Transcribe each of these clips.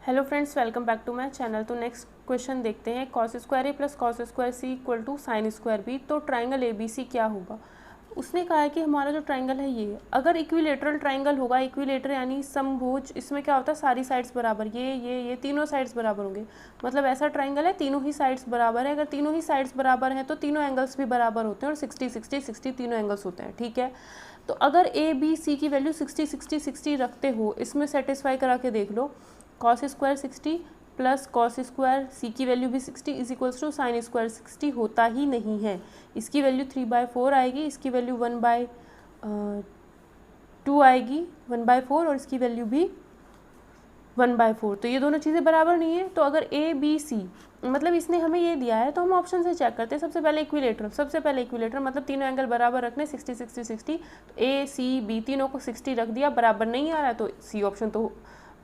Hello friends, welcome back to my channel. तो next question देखते हैं। Cos square A plus cos square C equal to sine square B. तो triangle A B C क्या होगा? उसने कहा है कि हमारा जो ट्राइंगल है ये अगर इक्विलेटरल ट्राइंगल होगा, इक्विलेटर यानी समभुज, इसमें क्या होता है सारी साइड्स बराबर, ये तीनों साइड्स बराबर होंगे। मतलब ऐसा ट्राइंगल है तीनों ही साइड्स बराबर है। अगर तीनों ही साइड्स बराबर हैं तो तीनों एंगल्स भी बराबर होते हैं और 60 60 60 तीनों एंगल्स होते हैं। ठीक है, तो अगर ए बी सी की वैल्यू 60 60 60 रखते हो, इसमें सेटिस्फाई करा के देख लो। Cos square 60 plus cos square C की वैल्यू भी 60 is equals to sine square 60 होता ही नहीं है। इसकी वैल्यू 3/4 आएगी, इसकी वैल्यू 1/2 आएगी, 1/4, और इसकी वैल्यू भी 1/4। तो ये दोनों चीज़ें बराबर नहीं है। तो अगर ए बी सी, मतलब इसने हमें ये दिया है तो हम ऑप्शन से चेक करते हैं। सबसे पहले इक्विलेटर मतलब तीनों एंगल बराबर रखने, 60 60 60। तो ए सी बी तीनों को 60 रख दिया, बराबर नहीं आ रहा है तो सी ऑप्शन तो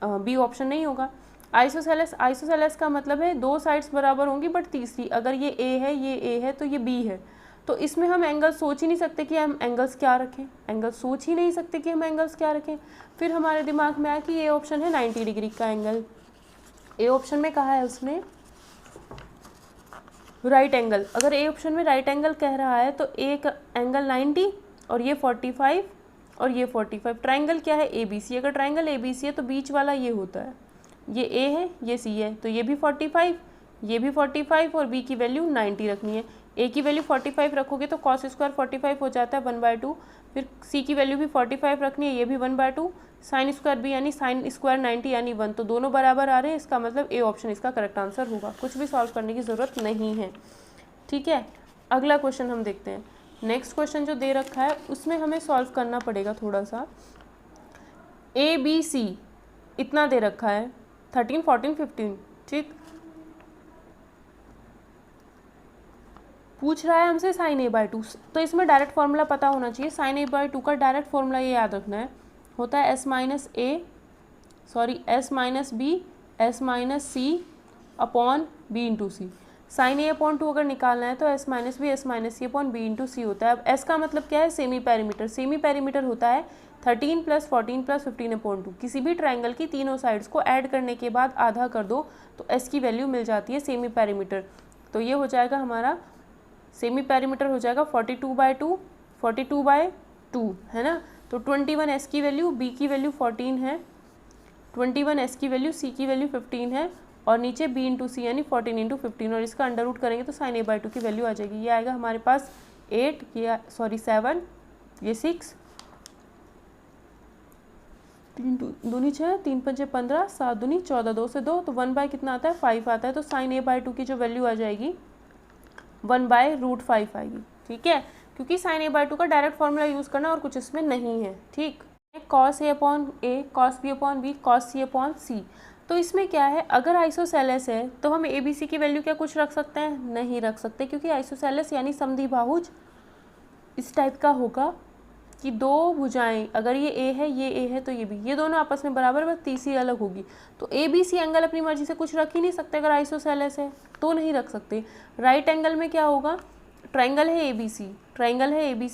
बी ऑप्शन नहीं होगा। आइसोसेलेस का मतलब है दो साइड्स बराबर होंगी बट तीसरी, अगर ये ए है तो ये बी है। तो इसमें हम एंगल सोच ही नहीं सकते कि हम एंगल्स क्या रखें, फिर हमारे दिमाग में आया कि ये ऑप्शन है 90 डिग्री का एंगल। ए ऑप्शन में कहा है उसने राइट एंगल। अगर ए ऑप्शन में राइट एंगल कह रहा है तो एक एंगल 90 और ये 45 और ये 45। ट्राइंगल क्या है? A B C. अगर ट्राइंगल ए बी सी है तो बीच वाला ये होता है, ये ए है ये सी है, तो ये भी 45 ये भी 45 और बी की वैल्यू 90 रखनी है। ए की वैल्यू 45 रखोगे तो कॉस स्क्वायर 45 हो जाता है 1/2। फिर सी की वैल्यू भी 45 रखनी है, ये भी 1/2। साइन स्क्वायर बी यानी साइन स्क्वायर 90 यानी 1, तो दोनों बराबर आ रहे हैं। इसका मतलब ए ऑप्शन इसका करेक्ट आंसर होगा। कुछ भी सॉल्व करने की ज़रूरत नहीं है। ठीक है, अगला क्वेश्चन हम देखते हैं। नेक्स्ट क्वेश्चन जो दे रखा है उसमें हमें सॉल्व करना पड़ेगा थोड़ा सा। ए बी सी इतना दे रखा है 13 14 15। ठीक, पूछ रहा है हमसे साइन a/2, तो इसमें डायरेक्ट फॉर्मूला पता होना चाहिए। साइन a/2 का डायरेक्ट फॉर्मूला ये याद रखना है, होता है s minus B s minus C upon b into C. Sine a/2 अगर निकालना है तो s minus C upon b into C होता है। अब s का मतलब क्या है? सेमी पैरीमीटर होता है 13 + 14 + 15/2। किसी भी ट्राइंगल की तीनों साइड्स को ऐड करने के बाद आधा कर दो तो s की वैल्यू मिल जाती है सेमी पैरीमीटर। तो ये हो जाएगा हमारा सेमी पैरीमीटर हो जाएगा 42/2 है ना। तो 21 s की वैल्यू, b की वैल्यू 14 है, 21 s की वैल्यू, c की वैल्यू 15 है, और नीचे b इंटू सी यानी 14 × 15, और इसका अंडर रूट करेंगे तो साइन a/2 की वैल्यू आ जाएगी। ये आएगा हमारे पास 7, ये 6, 3 दूनी 6, 3 पंजे 15, 7 दूनी 14, 2 से 2, तो 1 कितना आता है? 5 आता है। तो साइन a/2 की जो वैल्यू आ जाएगी 1/√5 आएगी। ठीक है, क्योंकि साइन a/2 का डायरेक्ट फॉर्मूला यूज़ करना और कुछ इसमें नहीं है। ठीक, cos a/a, cos b/b, cos c/c। तो इसमें क्या है? अगर आइसोसेलेस है तो हम ए बी सी की वैल्यू क्या कुछ रख सकते हैं? नहीं रख सकते, क्योंकि आइसोसेलेस यानी समद्विबाहुज इस टाइप का होगा कि दो भुजाएं, अगर ये ए है तो ये भी, ये दोनों आपस में बराबर, बस तीसरी अलग होगी। तो ए बी सी एंगल अपनी मर्जी से कुछ रख ही नहीं सकते। अगर आइसोसेलेस है तो नहीं रख सकते। राइट एंगल में क्या होगा? ट्राइंगल है ए बी सी,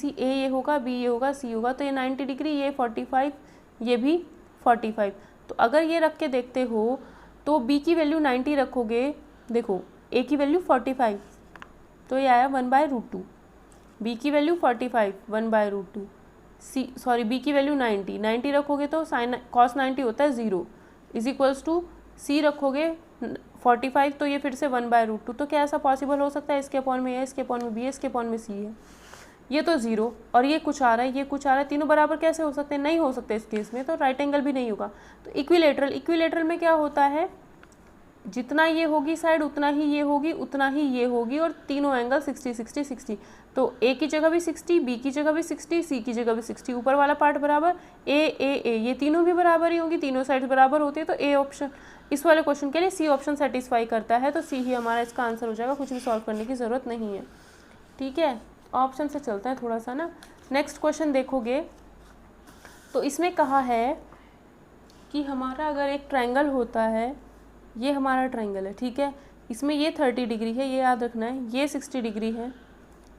ए ये होगा, बी ये होगा, सी होगा, तो ये 90 डिग्री, ये 45, ये भी 45। तो अगर ये रख के देखते हो तो बी की वैल्यू 90 रखोगे, देखो ए की वैल्यू 45 तो ये आया 1/√2, बी की वैल्यू 45 1/√2, बी की वैल्यू 90 रखोगे तो साइन कॉस 90 होता है 0 इज इक्वल्स टू सी रखोगे 45, तो ये फिर से 1/√2। तो क्या ऐसा पॉसिबल हो सकता है? इसके अपॉन में है, इसके अपॉन में बी है, इसके अपॉन में सी है, ये तो 0 और ये कुछ आ रहा है, ये कुछ आ रहा है, तीनों बराबर कैसे हो सकते हैं? नहीं हो सकते इस केस में, तो राइट एंगल भी नहीं होगा। तो इक्विलेटरल में क्या होता है? जितना ये होगी साइड उतना ही ये होगी, और तीनों एंगल 60 60 60। तो ए की जगह भी 60, बी की जगह भी 60, सी की जगह भी 60, ऊपर वाला पार्ट बराबर, ए ये तीनों भी बराबर ही होंगी, तीनों साइड बराबर होती है। तो ए ऑप्शन इस वाले क्वेश्चन के लिए सी ऑप्शन सेटिस्फाई करता है, तो सी ही हमारा इसका आंसर हो जाएगा। कुछ भी सॉल्व करने की ज़रूरत नहीं है। ठीक है, ऑप्शन से चलते हैं थोड़ा सा ना। नेक्स्ट क्वेश्चन देखोगे तो इसमें कहा है कि हमारा अगर एक ट्रायंगल होता है, ये हमारा ट्रायंगल है, ठीक है, इसमें ये 30 डिग्री है, ये याद रखना है, ये 60 डिग्री है,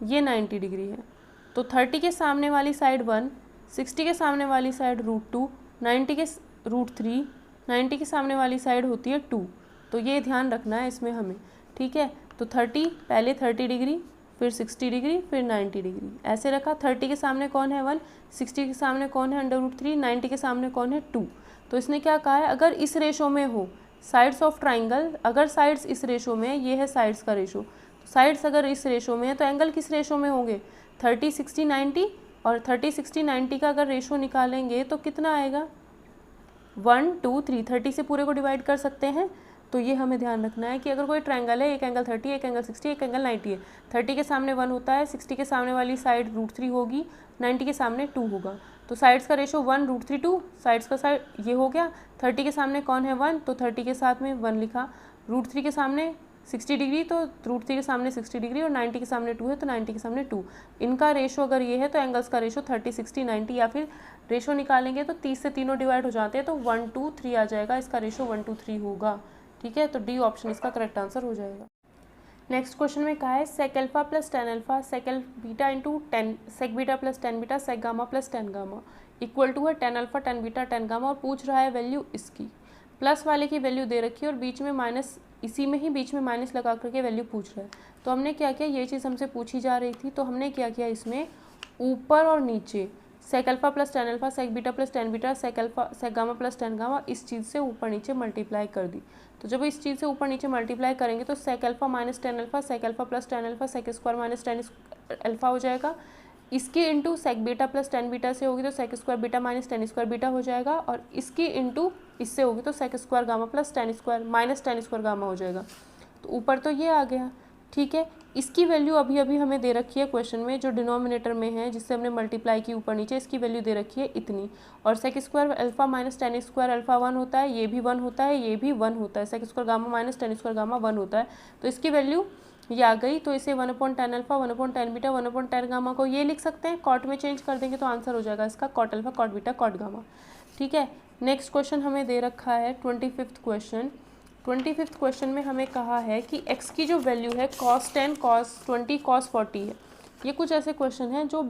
ये 90 डिग्री है। तो 30 के सामने वाली साइड 1, 60 के सामने वाली साइड √2, 90 के √3, 90 के सामने वाली साइड होती है 2, तो ये ध्यान रखना है इसमें हमें, ठीक है। तो 30, पहले 30 डिग्री, फिर 60 डिग्री, फिर 90 डिग्री, ऐसे रखा। 30 के सामने कौन है 1, 60 के सामने कौन है √3, 90 के सामने कौन है 2। तो इसने क्या कहा है, अगर इस रेशो में हो साइड्स ऑफ ट्राइंगल, अगर साइड्स इस रेशो में है, ये है साइड्स का रेशो, तो साइड्स अगर इस रेशो में है तो एंगल किस रेशो में होंगे, 30, 60, 90। और 30, 60, 90 का अगर रेशो निकालेंगे तो कितना आएगा, 1, 2, 3, 30 से पूरे को डिवाइड कर सकते हैं। तो ये हमें ध्यान रखना है कि अगर कोई ट्रायंगल है, एक एंगल 30, एक एंगल 60, एक एंगल 90 है, 30 के सामने 1 होता है, 60 के सामने वाली साइड √3 होगी, 90 के सामने 2 होगा। तो साइड्स का रेशो 1, √3, 2, साइड्स का साइड ये हो गया। 30 के सामने कौन है 1, तो 30 के साथ में 1 लिखा। √3 के सामने 60 डिग्री, तो √3 के सामने 60 डिग्री, और 90 के सामने 2 है तो 90 के सामने 2। इनका रेशो अगर ये है तो एंगल्स का रेशो 30, 60, 90, या फिर रेशो निकालेंगे तो 30 से तीनों डिवाइड हो जाते हैं तो 1, 2, 3 आ जाएगा, इसका रेशो 1, 2, 3 होगा, ठीक है। तो डी ऑप्शन इसका करेक्ट आंसर हो जाएगा। नेक्स्ट क्वेश्चन में कहा है sec alpha plus tan alpha sec beta into tan sec beta plus tan beta sec gamma plus tan gamma equal to है tan alpha tan beta tan gamma, और पूछ रहा है वैल्यू इसकी। प्लस वाले की वैल्यू दे रखी है और बीच में माइनस, इसी में ही बीच में माइनस लगा करके वैल्यू पूछ रहा है। तो हमने क्या किया, ये चीज़ हमसे पूछी जा रही थी, तो हमने क्या किया, इसमें ऊपर और नीचे sec alpha plus tan alpha sec beta plus tan beta sec gamma plus tan gamma, इस चीज़ से ऊपर नीचे मल्टीप्लाई कर दी। तो जब इस चीज़ से ऊपर नीचे मल्टीप्लाई करेंगे तो sec alpha minus tan alpha sec alpha plus tan alpha sec square minus tan alpha हो जाएगा। इसकी into sec beta plus tan beta से होगी तो sec square beta minus tan square beta हो जाएगा, और इसकी इंटू इससे होगी तो sec square gamma plus tan square minus tan square gamma हो जाएगा। तो ऊपर तो ये आ गया, ठीक है। इसकी वैल्यू अभी अभी हमें दे रखी है क्वेश्चन में, जो डिनोमिनेटर में है जिससे हमने मल्टीप्लाई की ऊपर नीचे, इसकी वैल्यू दे रखी है इतनी। और sec square alpha minus tan square alpha 1 होता है, ये भी 1 होता है, ये भी 1 होता है, sec square gamma minus tan square gamma 1 होता है। तो इसकी वैल्यू ये आ गई, तो इसे 1/10 अल्फा 1/10 बीटा 1/10 गामा को ये लिख सकते हैं, कॉट में चेंज कर देंगे तो आंसर हो जाएगा इसका cot alpha cot beta cot gamma, ठीक है। नेक्स्ट क्वेश्चन हमें दे रखा है 25th क्वेश्चन। 25th क्वेश्चन में हमें कहा है कि x की जो वैल्यू है cos 10 cos 20 cos 40 है। ये कुछ ऐसे क्वेश्चन हैं जो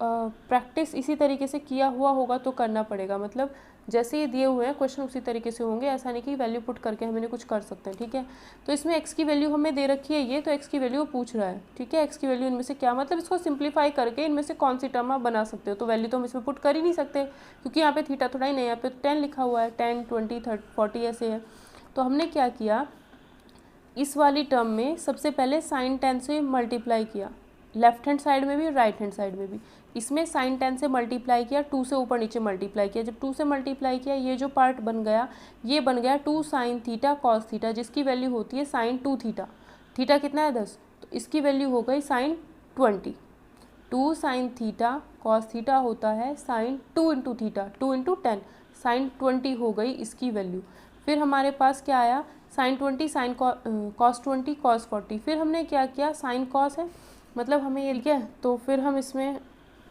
प्रैक्टिस इसी तरीके से किया हुआ होगा तो करना पड़ेगा, मतलब जैसे ये दिए हुए हैं क्वेश्चन उसी तरीके से होंगे, ऐसा नहीं कि वैल्यू पुट करके हमें कुछ कर सकते हैं, ठीक है। तो इसमें x की वैल्यू हमें दे रखी है ये, तो x की वैल्यू पूछ रहा है, ठीक है। x की वैल्यू इनमें से क्या, मतलब इसको सिंप्लीफाई करके इनमें से कौन सी टर्म आप बना सकते हो, तो वैल्यू तो हम इसमें पुट कर ही नहीं सकते क्योंकि यहाँ पे थीटा थोड़ा ही नहीं, यहाँ पे 10 लिखा हुआ है, 10 20 30 40 ऐसे है। तो हमने क्या किया, इस वाली टर्म में सबसे पहले साइन 10 से मल्टीप्लाई किया, लेफ्ट हैंड साइड में भी राइट हैंड साइड में भी। इसमें साइन 10 से मल्टीप्लाई किया, 2 से ऊपर नीचे मल्टीप्लाई किया। जब 2 से मल्टीप्लाई किया, ये जो पार्ट बन गया ये बन गया 2 साइन थीटा कॉस थीटा, जिसकी वैल्यू होती है साइन 2 थीटा। थीटा कितना है 10, तो इसकी वैल्यू हो गई sine 20। 2 sine theta cos theta होता है sine 2 into theta 2 into 10, sine 20 हो गई इसकी वैल्यू। फिर हमारे पास क्या आया, साइन 20 साइन कॉस 20 कॉस 40। फिर हमने क्या किया, साइन कॉस है मतलब हमें ये क्या, तो फिर हम इसमें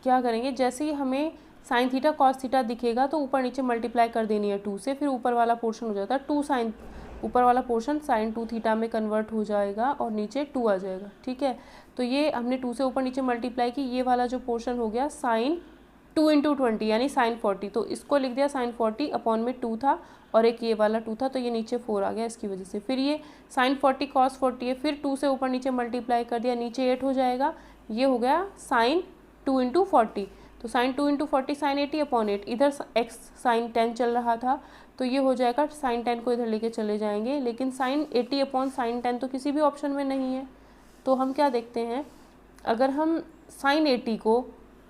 क्या करेंगे, जैसे ही हमें साइन थीटा कॉस थीटा दिखेगा तो ऊपर नीचे मल्टीप्लाई कर देनी है 2 से, फिर ऊपर वाला पोर्शन हो जाता है 2 साइन, ऊपर वाला पोर्शन साइन 2 थीटा में कन्वर्ट हो जाएगा और नीचे 2 आ जाएगा, ठीक है। तो ये हमने 2 से ऊपर नीचे मल्टीप्लाई की, ये वाला जो पोर्शन हो गया साइन 2 इंटू 20 यानी साइन 40, तो इसको लिख दिया साइन 40 अपॉन में 2 था और एक ये वाला 2 था, तो ये नीचे 4 आ गया इसकी वजह से। फिर ये साइन 40 कॉस 40 है, फिर 2 से ऊपर नीचे मल्टीप्लाई कर दिया, नीचे 8 हो जाएगा, ये हो गया साइन 2 इंटू 40, तो साइन 2 इंटू 40 साइन 80 अपॉन 8, इधर x साइन 10 चल रहा था तो ये हो जाएगा साइन 10 को इधर लेके चले जाएंगे, लेकिन साइन 80 अपॉन साइन 10 तो किसी भी ऑप्शन में नहीं है। तो हम क्या देखते हैं, अगर हम साइन 80 को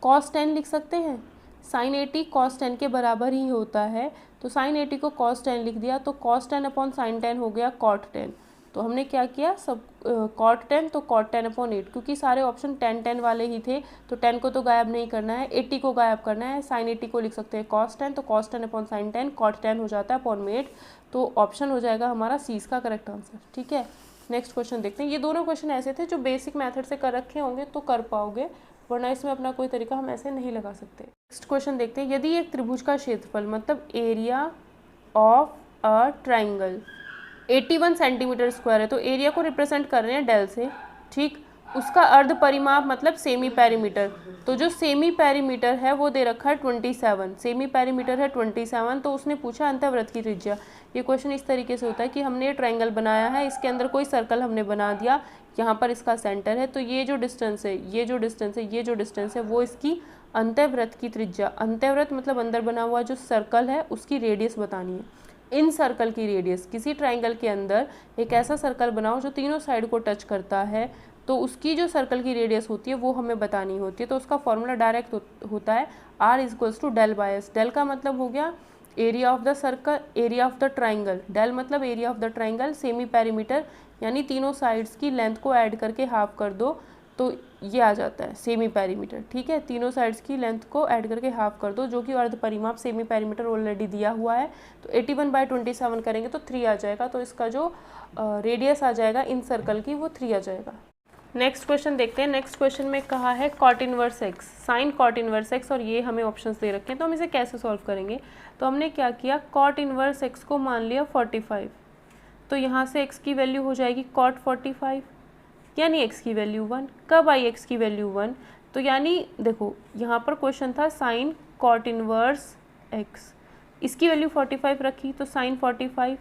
कॉस 10 लिख सकते हैं, साइन 80 कॉस 10 के बराबर ही होता है, तो साइन 80 को कॉस 10 लिख दिया तो कॉस 10 अपॉन साइन 10 हो गया कॉट 10। तो हमने क्या किया, सब कॉट 10 तो कॉट 10 अपॉन 8, क्योंकि सारे ऑप्शन 10 10 वाले ही थे तो 10 को तो गायब नहीं करना है, 80 को गायब करना है। साइन 80 को लिख सकते हैं कॉस 10, तो कॉस 10 अपॉन साइन 10 कॉट 10 हो जाता है अपॉन में 8, तो ऑप्शन हो जाएगा हमारा सी इसका करेक्ट आंसर, ठीक है। नेक्स्ट क्वेश्चन देखते हैं। ये दोनों क्वेश्चन ऐसे थे जो बेसिक मेथड से कर रखे होंगे तो कर पाओगे, वरना इसमें अपना कोई तरीका हम ऐसे नहीं लगा सकते। नेक्स्ट क्वेश्चन देखते हैं। यदि एक त्रिभुज का क्षेत्रफल मतलब area of a triangle 81 centimetre square है, तो एरिया को रिप्रेजेंट कर रहे हैं डेल से, ठीक, उसका अर्ध परिमाप मतलब सेमी पेरीमीटर। तो जो सेमी पेरीमीटर है वो दे रखा है 27, सेमी पेरीमीटर है 27। तो उसने पूछा अंतःवृत्त की त्रिज्या। ये क्वेश्चन इस तरीके से होता है कि हमने ये ट्रायंगल बनाया है, इसके अंदर कोई सर्कल हमने बना दिया, यहाँ पर इसका सेंटर है, तो ये जो डिस्टेंस है, ये जो डिस्टेंस है, ये जो डिस्टेंस है, वो इसकी अंतःवृत्त की त्रिज्या। अंतःवृत्त मतलब अंदर बना हुआ जो सर्कल है उसकी रेडियस बतानी है। इन सर्कल की रेडियस, किसी ट्रायंगल के अंदर एक ऐसा सर्कल बनाओ जो तीनों साइड को टच करता है, तो उसकी जो सर्कल की रेडियस होती है वो हमें बतानी होती है। तो उसका फॉर्मूला डायरेक्ट होता है R equals to del by S. Del का मतलब हो गया area of the circle, area of the triangle. Del मतलब area of the triangle, semi perimeter यानी तीनों साइड्स की लेंथ को ऐड करके हाफ कर दो तो ये आ जाता है सेमी पेरीमीटर। ठीक है, तीनों साइड्स की लेंथ को ऐड करके हाफ कर दो, जो कि अर्ध परिमाप सेमी पेरीमीटर ऑलरेडी दिया हुआ है। तो 81/27 करेंगे तो 3 आ जाएगा। तो इसका जो रेडियस आ जाएगा इन सर्कल की वो 3 आ जाएगा। नेक्स्ट क्वेश्चन देखते हैं। नेक्स्ट क्वेश्चन में कहा है cot inverse x, sine cot inverse x, और ये हमें ऑप्शंस दे रखे हैं। तो हम इसे कैसे सॉल्व करेंगे? तो हमने क्या किया, कॉट इनवर्स एक्स को मान लिया 45। तो यहाँ से एक्स की वैल्यू हो जाएगी कॉट 45, यानी एक्स की वैल्यू 1। कब आई एक्स की वैल्यू 1? तो यानी देखो यहाँ पर क्वेश्चन था साइन कॉट इनवर्स एक्स, इसकी वैल्यू 45 रखी, तो साइन 45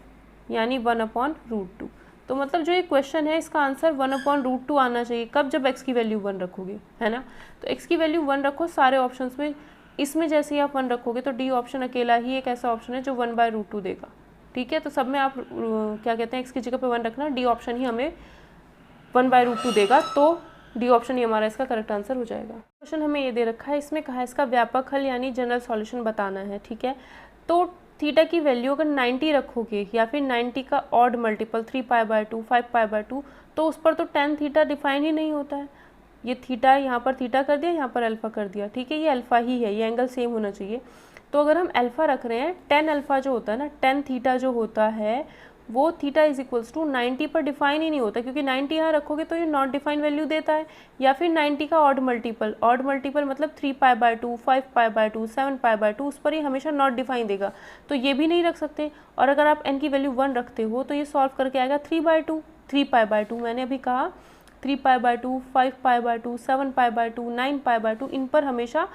यानी 1/√2। तो मतलब जो ये क्वेश्चन है इसका आंसर 1/√2 आना चाहिए। कब? जब x की वैल्यू 1 रखोगे, है ना। तो x की वैल्यू 1 रखो सारे ऑप्शंस में। इसमें जैसे ही आप 1 रखोगे तो डी ऑप्शन अकेला ही एक ऐसा ऑप्शन है जो 1/√2 देगा। ठीक है, तो सब में आप क्या कहते हैं x की जगह पे 1 रखना, डी ऑप्शन ही हमें 1/√2 देगा। तो डी ऑप्शन ही हमारा इसका करेक्ट आंसर हो जाएगा। क्वेश्चन हमें ये दे रखा है, इसमें कहा है इसका व्यापक हल यानी जनरल सॉल्यूशन बताना है। ठीक है, तो थीटा की वैल्यू अगर 90 रखोगे या फिर 90 का ऑड मल्टीपल 3π/2, 5π/2, तो उस पर तो tan थीटा डिफाइन ही नहीं होता है। ये थीटा है, यहाँ पर थीटा कर दिया, यहाँ पर अल्फा कर दिया। ठीक है, ये अल्फा ही है, ये एंगल सेम होना चाहिए। तो अगर हम अल्फा रख रहे हैं, tan अल्फा जो होता है ना, tan थीटा जो होता है वो थीटा इज इक्वल्स टू 90 पर डिफाइन ही नहीं होता, क्योंकि 90 यहाँ रखोगे तो ये नॉट डिफाइन वैल्यू देता है। या फिर 90 का ऑड मल्टीपल मतलब 3π/2, 5π/2, 7π/2, उस पर ही हमेशा नॉट डिफाइन देगा, तो ये भी नहीं रख सकते। और अगर आप n की वैल्यू 1 रखते हो तो ये सॉल्व करके आएगा 3/2, 3π/2 मैंने अभी कहा 3π/2, 5π/2, 7π/2, 9π/2, इन पर हमेशा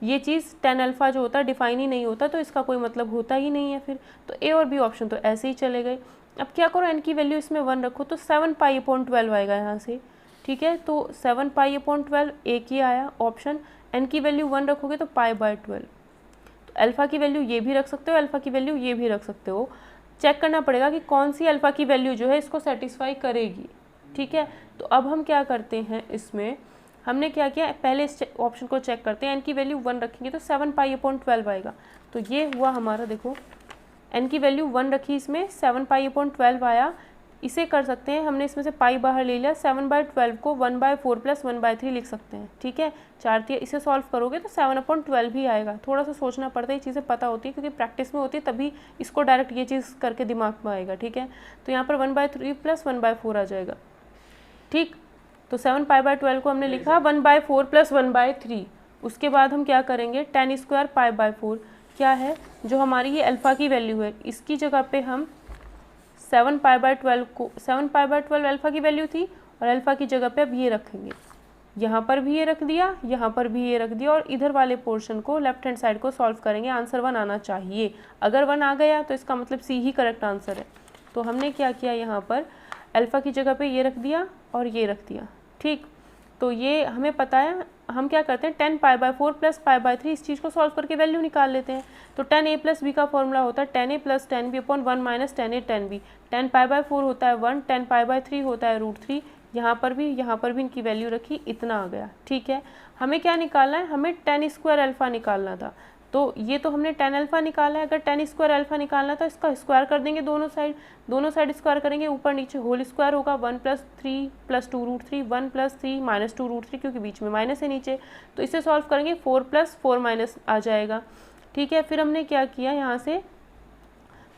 ये चीज़ tan अल्फा जो होता है डिफाइन ही नहीं होता, तो इसका कोई मतलब होता ही नहीं है फिर। तो ए और बी ऑप्शन तो ऐसे ही चले गए। अब क्या करो, n की वैल्यू इसमें 1 रखो तो 7π/12 आएगा यहाँ से। ठीक है, तो 7π/12 एक ही आया ऑप्शन। n की वैल्यू 1 रखोगे तो π/12। तो अल्फ़ा की वैल्यू ये भी रख सकते हो, अल्फ़ा की वैल्यू ये भी रख सकते हो। चेक करना पड़ेगा कि कौन सी अल्फ़ा की वैल्यू जो है इसको सेटिस्फाई करेगी। ठीक है, तो अब हम क्या करते हैं, इसमें हमने क्या किया, पहले इस ऑप्शन को चेक करते हैं। n की वैल्यू 1 रखेंगे तो 7π/12 आएगा। तो ये हुआ हमारा, देखो n की वैल्यू 1 रखी, इसमें 7π/12 आया। इसे कर सकते हैं, हमने इसमें से पाई बाहर ले लिया, 7/12 को 1/4 + 1/3 लिख सकते हैं। ठीक है, 4 इसे सॉल्व करोगे तो 7/12 ही आएगा। थोड़ा सा सोचना पड़ता है, ये चीज़ें पता होती है क्योंकि प्रैक्टिस में होती है, तभी इसको डायरेक्ट ये चीज़ करके दिमाग में आएगा। ठीक है, तो यहाँ पर 1/3 + 1/4 आ जाएगा। ठीक, तो 7π/12 को हमने लिखा 1/4 + 1/3। उसके बाद हम क्या करेंगे, tan² π/4 क्या है, जो हमारी ये अल्फ़ा की वैल्यू है, इसकी जगह पे हम 7π/12 को, 7π/12 अल्फ़ा की वैल्यू थी और अल्फ़ा की जगह पे अब ये रखेंगे। यहाँ पर भी ये रख दिया, यहाँ पर भी ये रख दिया, और इधर वाले पोर्शन को लेफ्ट हैंड साइड को सॉल्व करेंगे। आंसर 1 आना चाहिए। अगर 1 आ गया तो इसका मतलब सी ही करेक्ट आंसर है। तो हमने क्या किया, यहाँ पर अल्फ़ा की जगह पे ये रख दिया और ये रख दिया। ठीक, तो ये हमें पता है, हम क्या करते हैं, tan π/4 + π/3 इस चीज़ को सॉल्व करके वैल्यू निकाल लेते हैं। तो tan a + b का फॉर्मूला होता है tan a + tan b/1 - tan a tan b। tan π/4 होता है 1, tan π/3 होता है √3। यहाँ पर भी इनकी वैल्यू रखी, इतना आ गया। ठीक है, हमें क्या निकालना है, हमें tan² अल्फ़ा निकालना था। तो ये तो हमने tan अल्फ़ा निकाला है, अगर tan² अल्फ़ा निकालना था इसका स्क्वायर कर देंगे दोनों साइड स्क्वायर करेंगे, ऊपर नीचे होल स्क्वायर होगा। 1 + 3 + 2√3, 1 + 3 - 2√3, क्योंकि बीच में माइनस है नीचे, तो इसे सॉल्व करेंगे 4 + 4 - आ जाएगा। ठीक है, फिर हमने क्या किया, यहाँ से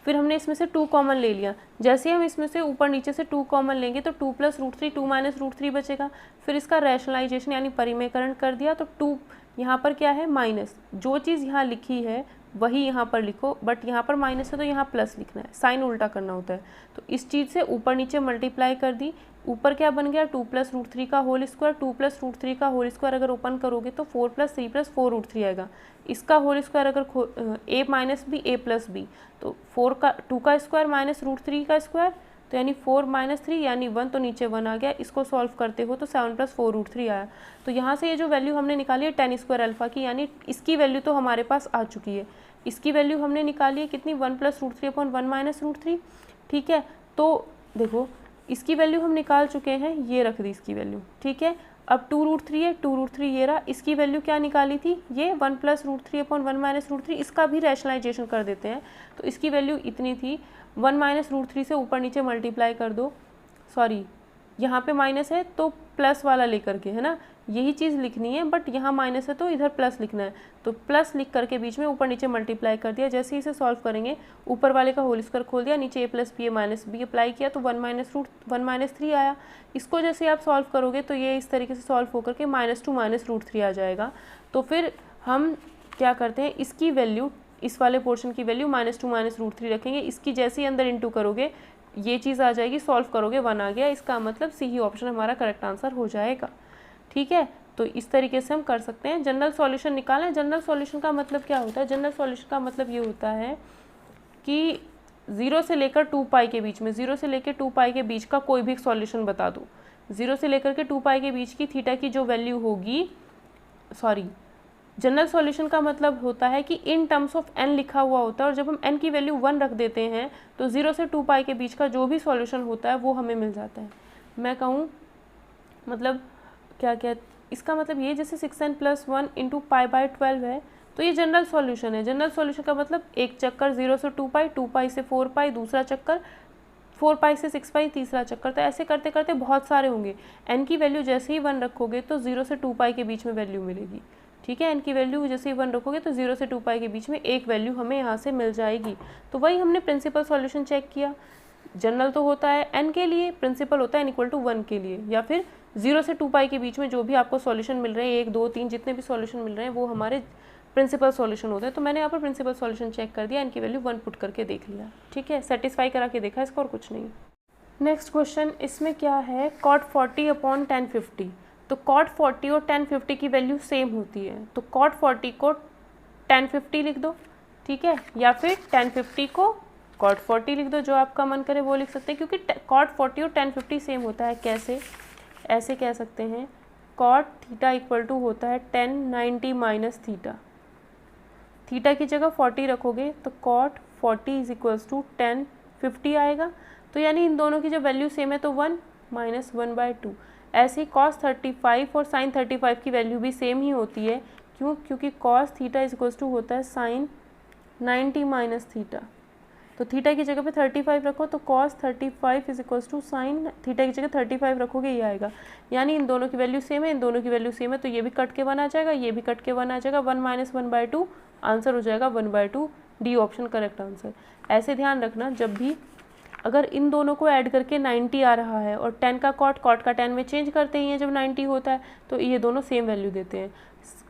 फिर हमने इसमें से 2 कॉमन ले लिया। जैसे हम इसमें से ऊपर नीचे से 2 कॉमन लेंगे तो 2 + √3, 2 - √3 बचेगा। फिर इसका रैशनलाइजेशन यानी परिमेयकरण कर दिया, तो 2 यहाँ पर क्या है, माइनस, जो चीज़ यहाँ लिखी है वही यहाँ पर लिखो, बट यहाँ पर माइनस है तो यहाँ प्लस लिखना है, साइन उल्टा करना होता है। तो इस चीज़ से ऊपर नीचे मल्टीप्लाई कर दी, ऊपर क्या बन गया 2 + √3 का होल स्क्वायर, 2 + √3 का होल स्क्वायर अगर ओपन करोगे तो 4 + 3 + 4 √3 आएगा। इसका होल स्क्वायर अगर a - b a + b, तो 2 का स्क्वायर माइनस √3 का स्क्वायर, तो यानी 4 - 3 यानी 1, तो नीचे 1 आ गया। इसको सॉल्व करते हो तो 7 + 4 √3 आया। तो यहाँ से ये जो वैल्यू हमने निकाली है tan स्क्वायर अल्फा की, यानी इसकी वैल्यू तो हमारे पास आ चुकी है। इसकी वैल्यू हमने निकाली है कितनी, 1 + √3/1 - √3। ठीक है, तो देखो इसकी वैल्यू हम निकाल चुके हैं, ये रख दी इसकी वैल्यू। ठीक है, अब 2 √3 है, 2 √3 ये रहा। इसकी वैल्यू क्या निकाली थी, ये 1 + √3/1 - √3। इसका भी रैशनलाइजेशन कर देते हैं, तो इसकी वैल्यू इतनी थी। 1 - √3 से ऊपर नीचे मल्टीप्लाई कर दो, सॉरी यहाँ पे माइनस है तो प्लस वाला लेकर के, है ना, यही चीज़ लिखनी है, बट यहाँ माइनस है तो इधर प्लस लिखना है। तो प्लस लिख करके बीच में ऊपर नीचे मल्टीप्लाई कर दिया। जैसे ही इसे सॉल्व करेंगे, ऊपर वाले का होल स्क्वायर खोल दिया, नीचे a + b - b अप्लाई किया तो 1 - 3 आया। इसको जैसे आप सॉल्व करोगे तो ये इस तरीके से सॉल्व होकर के -2 - √3 आ जाएगा। तो फिर हम क्या करते हैं, इसकी वैल्यू, इस वाले पोर्शन की वैल्यू -2 - √3 रखेंगे। इसकी जैसे ही अंदर इंटू करोगे ये चीज़ आ जाएगी, सॉल्व करोगे 1 आ गया। इसका मतलब सी ही ऑप्शन हमारा करेक्ट आंसर हो जाएगा। ठीक है, तो इस तरीके से हम कर सकते हैं। जनरल सॉल्यूशन निकालना है। जनरल सॉल्यूशन का मतलब क्या होता है, जनरल सॉल्यूशन का मतलब ये होता है कि 0 से लेकर 2π के बीच में, 0 से लेकर 2π के बीच का कोई भी सॉल्यूशन बता दो। 0 से लेकर के 2π के बीच की थीटा की जो वैल्यू होगी, सॉरी, जनरल सॉल्यूशन का मतलब होता है कि इन टर्म्स ऑफ n लिखा हुआ होता है, और जब हम n की वैल्यू 1 रख देते हैं तो 0 से 2π के बीच का जो भी सॉल्यूशन होता है वो हमें मिल जाता है। मैं कहूँ मतलब क्या क्या, इसका मतलब ये जैसे 6n + 1 × π/12 है, तो ये जनरल सॉल्यूशन है। जनरल सॉल्यूशन का मतलब एक चक्कर 0 से 2π, 2π से 4π दूसरा चक्कर, 4π से 6π तीसरा चक्कर। तो ऐसे करते करते बहुत सारे होंगे। n की वैल्यू जैसे ही 1 रखोगे तो 0 से 2π के बीच में वैल्यू मिलेगी। ठीक है, n की वैल्यू जैसे ही 1 रखोगे तो 0 से 2π के बीच में एक वैल्यू हमें यहाँ से मिल जाएगी। तो वही हमने प्रिंसिपल सॉल्यूशन चेक किया। जनरल तो होता है n के लिए, प्रिंसिपल होता है n = 1 के लिए, या फिर 0 से 2π के बीच में जो भी आपको सॉल्यूशन मिल रहे हैं, 1 2 3 जितने भी सॉल्यूशन मिल रहे हैं वो हमारे प्रिंसिपल सॉल्यूशन होते हैं। तो मैंने यहाँ पर प्रिंसिपल सॉल्यूशन चेक कर दिया, n की वैल्यू 1 पुट करके देख लिया। ठीक है, सेटिस्फाई करा के देखा इसको और कुछ नहीं। नेक्स्ट क्वेश्चन, इसमें क्या है, cot 40 / tan 50। तो cot 40 और tan 50 की वैल्यू सेम होती है, तो cot 40 को tan 50 लिख दो। ठीक है, या फिर tan 50 को cot 40 लिख दो, जो आपका मन करे वो लिख सकते हैं, क्योंकि cot 40 और tan 50 सेम होता है। कैसे, ऐसे कह सकते हैं, cot थीटा = होता है tan 90 - थीटा। थीटा की जगह 40 रखोगे तो cot 40 = tan 50 आएगा। तो यानी इन दोनों की जब वैल्यू सेम है तो 1 - 1/2। ऐसे ही cos 35 और sin 35 की वैल्यू भी सेम ही होती है। क्यों, क्योंकि cos थीटा = होता है sin 90 - थीटा। तो थीटा की जगह पे 35 रखो तो cos 35 = sin थीटा की जगह 35 रखोगे, ये आएगा। यानी इन दोनों की वैल्यू सेम है, इन दोनों की वैल्यू सेम है, तो ये भी कट के 1 आ जाएगा, ये भी कट के 1 आ जाएगा। 1 - 1/2 आंसर हो जाएगा 1/2, डी ऑप्शन करेक्ट आंसर। ऐसे ध्यान रखना, जब भी अगर इन दोनों को ऐड करके 90 आ रहा है और 10 का cot का 10 में चेंज करते ही हैं जब 90 होता है, तो ये दोनों सेम वैल्यू देते हैं।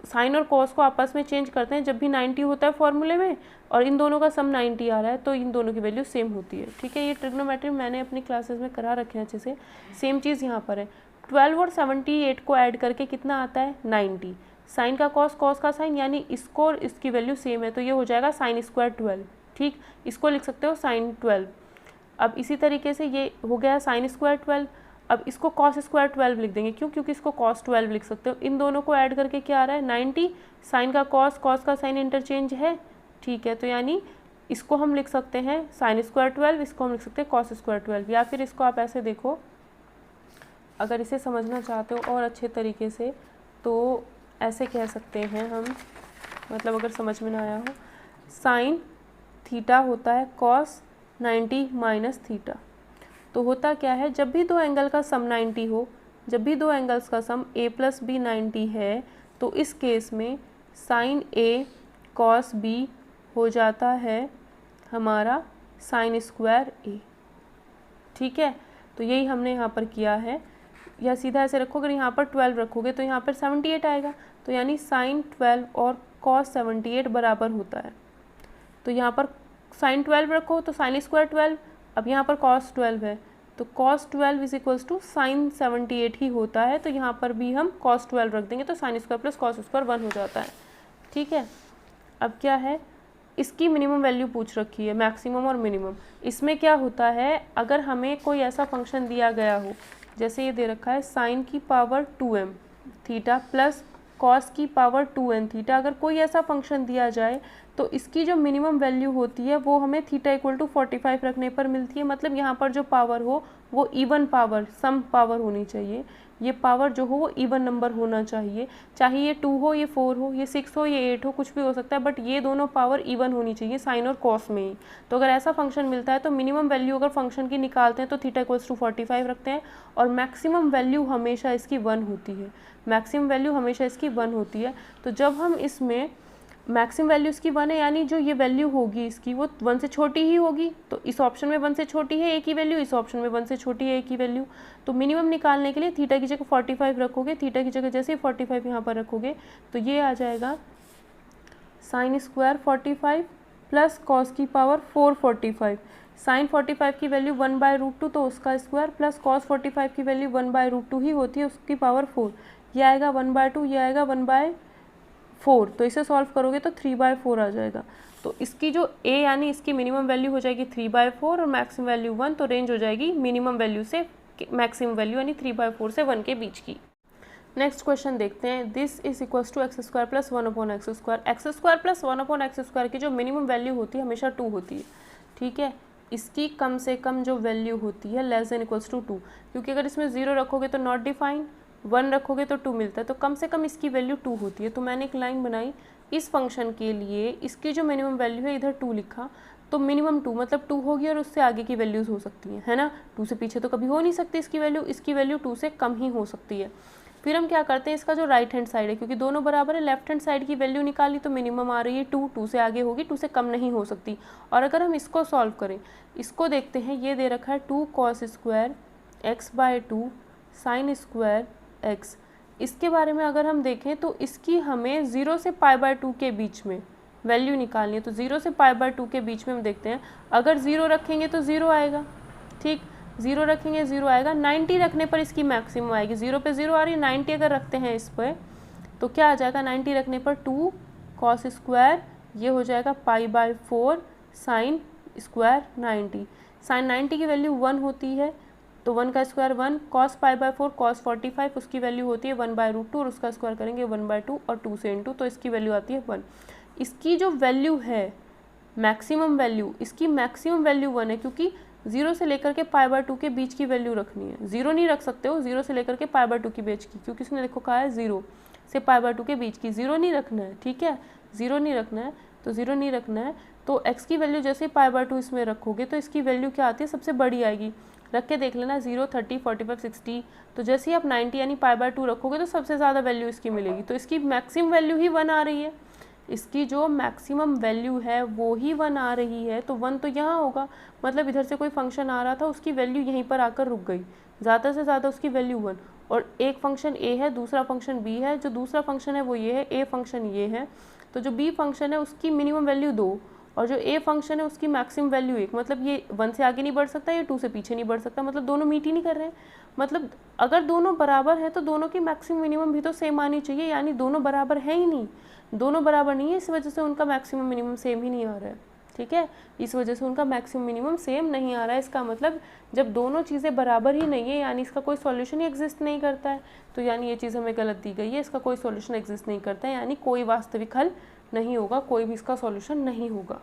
साइन और कॉस को आपस में चेंज करते हैं जब भी 90 होता है फॉर्मूले में, और इन दोनों का सम 90 आ रहा है, तो इन दोनों की वैल्यू सेम होती है। ठीक है, ये ट्रिग्नोमेट्री मैंने अपनी क्लासेस में करा रखे हैं अच्छे से। सेम चीज़ यहाँ पर है। 12 और 78 को ऐड करके कितना आता है, 90। साइन का कॉस, कॉस का साइन, यानी इसको और इसकी वैल्यू सेम है, तो ये हो जाएगा sin² 12। ठीक, इसको लिख सकते हो sin 12। अब इसी तरीके से ये हो गया sin² 12। अब इसको cos² 12 लिख देंगे। क्यों, क्योंकि इसको cos 12 लिख सकते हो। इन दोनों को ऐड करके क्या आ रहा है, 90। साइन का cos, cos का साइन इंटरचेंज है। ठीक है, तो यानी इसको हम लिख सकते हैं sin² 12, इसको हम लिख सकते हैं cos² 12। या फिर इसको आप ऐसे देखो, अगर इसे समझना चाहते हो और अच्छे तरीके से, तो ऐसे कह सकते हैं हम, मतलब अगर समझ में ना आया हो, साइन थीटा होता है cos 90 - थीटा। तो होता क्या है, जब भी दो एंगल का सम 90 हो, जब भी दो एंगल्स का सम a + b 90 है, तो इस केस में sin a cos b हो जाता है हमारा sin² a। ठीक है, तो यही हमने यहाँ पर किया है। या सीधा ऐसे रखो, अगर यहाँ पर 12 रखोगे तो यहाँ पर 78 आएगा, तो यानी sin 12 और cos 78 बराबर होता है। तो यहाँ पर sin 12 रखो तो sin² 12, अब यहाँ पर cos 12 है, तो cos 12 is equals to sine 78 ही होता है, तो यहाँ पर भी हम cos 12 रख देंगे तो sine square plus cos square 1 हो जाता है। ठीक है, अब क्या है, इसकी मिनिमम वैल्यू पूछ रखी है, मैक्सिमम और मिनिमम। इसमें क्या होता है, अगर हमें कोई ऐसा फंक्शन दिया गया हो, जैसे ये दे रखा है साइन की power 2m theta plus cos की पावर 2n थीटा, अगर कोई ऐसा फंक्शन दिया जाए तो इसकी जो मिनिमम वैल्यू होती है वो हमें थीटा इक्वल टू 45 रखने पर मिलती है। मतलब यहाँ पर जो पावर हो वो इवन पावर, सम पावर होनी चाहिए। ये पावर जो हो वो इवन नंबर होना चाहिए, चाहे ये 2 हो, ये 4 हो, ये 6 हो, ये 8 हो, कुछ भी हो सकता है, बट ये दोनों पावर इवन होनी चाहिए साइन और कॉस में ही। तो अगर ऐसा फंक्शन मिलता है तो मिनिमम वैल्यू अगर फंक्शन की निकालते हैं तो थीटा इक्वल्स टू 45 रखते हैं, और मैक्सिमम वैल्यू हमेशा इसकी 1 होती है। मैक्सिमम वैल्यू हमेशा इसकी 1 होती है। तो जब हम इसमें मैक्सिमम वैल्यू इसकी 1 है, यानी जो ये वैल्यू होगी इसकी वो 1 से छोटी ही होगी, तो इस ऑप्शन में 1 से छोटी है एक ही वैल्यू, इस ऑप्शन में 1 से छोटी है एक ही वैल्यू। तो मिनिमम निकालने के लिए थीटा की जगह 45 रखोगे, थीटा की जगह जैसे ही 45 यहाँ पर रखोगे तो ये आ जाएगा साइन स्क्वायर 45 प्लस कॉस की पावर 445। साइन 45 की वैल्यू 1/√2 तो उसका स्क्वायर, प्लस कॉस 45 की वैल्यू 1/√2 ही होती है, उसकी पावर 4। ये आएगा 1/2, ये आएगा 1/4, तो इसे सॉल्व करोगे तो 3/4 आ जाएगा। तो इसकी जो a यानी इसकी मिनिमम वैल्यू हो जाएगी 3/4 और मैक्सिमम वैल्यू 1, तो रेंज हो जाएगी मिनिमम वैल्यू से मैक्सिमम वैल्यू यानी 3/4 से 1 के बीच की। नेक्स्ट क्वेश्चन देखते हैं। This is equals to x square plus 1/x square. X square plus 1/x square की जो मिनिमम वैल्यू होती है हमेशा 2 होती है। ठीक है, इसकी कम से कम जो वैल्यू होती है लेस देन इक्वल्स टू 2, क्योंकि अगर इसमें 0 रखोगे तो नॉट डिफाइंड, 1 रखोगे तो 2 मिलता है, तो कम से कम इसकी वैल्यू 2 होती है। तो मैंने एक लाइन बनाई इस फंक्शन के लिए, इसकी जो मिनिमम वैल्यू है इधर 2 लिखा, तो मिनिमम 2 मतलब 2 होगी और उससे आगे की वैल्यूज़ हो सकती हैं, है ना। 2 से पीछे तो कभी हो नहीं सकती इसकी वैल्यू 2 से कम ही हो सकती है। फिर हम क्या करते हैं, इसका जो राइट हैंड साइड है, क्योंकि दोनों बराबर है, लेफ्ट हैंड साइड की वैल्यू निकाली तो मिनिमम आ रही है 2, 2 से आगे होगी, 2 से कम नहीं हो सकती। और अगर हम इसको सॉल्व करें, इसको देखते हैं, ये दे रखा है 2 cos square x/2 sine square x। इसके बारे में अगर हम देखें तो इसकी हमें 0 से π/2 के बीच में वैल्यू निकालनी है। तो 0 से π/2 के बीच में हम देखते हैं, अगर 0 रखेंगे तो 0 आएगा, ठीक, 0 रखेंगे 0 आएगा। 90 रखने पर इसकी मैक्सिमम आएगी, 0 पे 0 आ रही है, 90 अगर रखते हैं इस पर तो क्या आ जाएगा, 90 रखने पर 2 cos स्क्वायर, ये हो जाएगा π/4 साइन स्क्वायर 90। साइन 90 की वैल्यू 1 होती है, तो 1 का स्क्वायर 1, cos π/4 cos 45 उसकी वैल्यू होती है 1/√2 और उसका स्क्वायर करेंगे 1/2 और 2 से इंटू, तो इसकी वैल्यू आती है 1। इसकी जो वैल्यू है मैक्सिमम वैल्यू, इसकी मैक्सिमम वैल्यू 1 है, क्योंकि 0 से लेकर के π/2 के बीच की वैल्यू रखनी है। 0 नहीं रख सकते हो 0 से लेकर के π/2 के बीच की, क्योंकि इसने देखो कहा है 0 से π/2 के बीच की, 0 नहीं रखना है, ठीक है, 0 नहीं रखना है, तो 0 नहीं रखना है। तो x की वैल्यू जैसे ही π/2 इसमें रखोगे तो इसकी वैल्यू क्या आती है, सबसे बड़ी आएगी। रख के देख लेना, 0, 30, 45, 60, तो जैसे ही आप 90 यानी π/2 रखोगे तो सबसे ज़्यादा वैल्यू इसकी मिलेगी। तो इसकी मैक्सिमम वैल्यू ही 1 आ रही है, इसकी जो मैक्सिमम वैल्यू है वो ही 1 आ रही है, तो 1 तो यहाँ होगा, मतलब इधर से कोई फंक्शन आ रहा था उसकी वैल्यू यहीं पर आकर रुक गई, ज़्यादा से ज़्यादा उसकी वैल्यू 1। और एक फंक्शन a है, दूसरा फंक्शन b है, जो दूसरा फंक्शन है वो ये है, a फंक्शन ये है, तो जो b फंक्शन है उसकी मिनिमम वैल्यू 2 और जो a फंक्शन है उसकी मैक्सिमम वैल्यू 1, मतलब ये 1 से आगे नहीं बढ़ सकता, ये 2 से पीछे नहीं बढ़ सकता, मतलब दोनों मीट ही नहीं कर रहे हैं। मतलब अगर दोनों बराबर है तो दोनों की मैक्सिमम मिनिमम भी तो सेम आनी चाहिए, यानी दोनों बराबर है ही नहीं, दोनों बराबर नहीं है, इस वजह से उनका मैक्सिमम मिनिमम सेम ही नहीं आ रहा है, ठीक है, इस वजह से उनका मैक्सिमम मिनिमम सेम नहीं आ रहा है। इसका मतलब जब दोनों चीज़ें बराबर ही नहीं है यानी इसका कोई सॉल्यूशन ही एग्जिस्ट नहीं करता है, तो यानी ये चीज़ हमें गलत दी गई है, इसका कोई सॉल्यूशन एग्जिस्ट नहीं करता है, यानी कोई वास्तविक हल नहीं होगा, कोई भी इसका सॉल्यूशन नहीं होगा।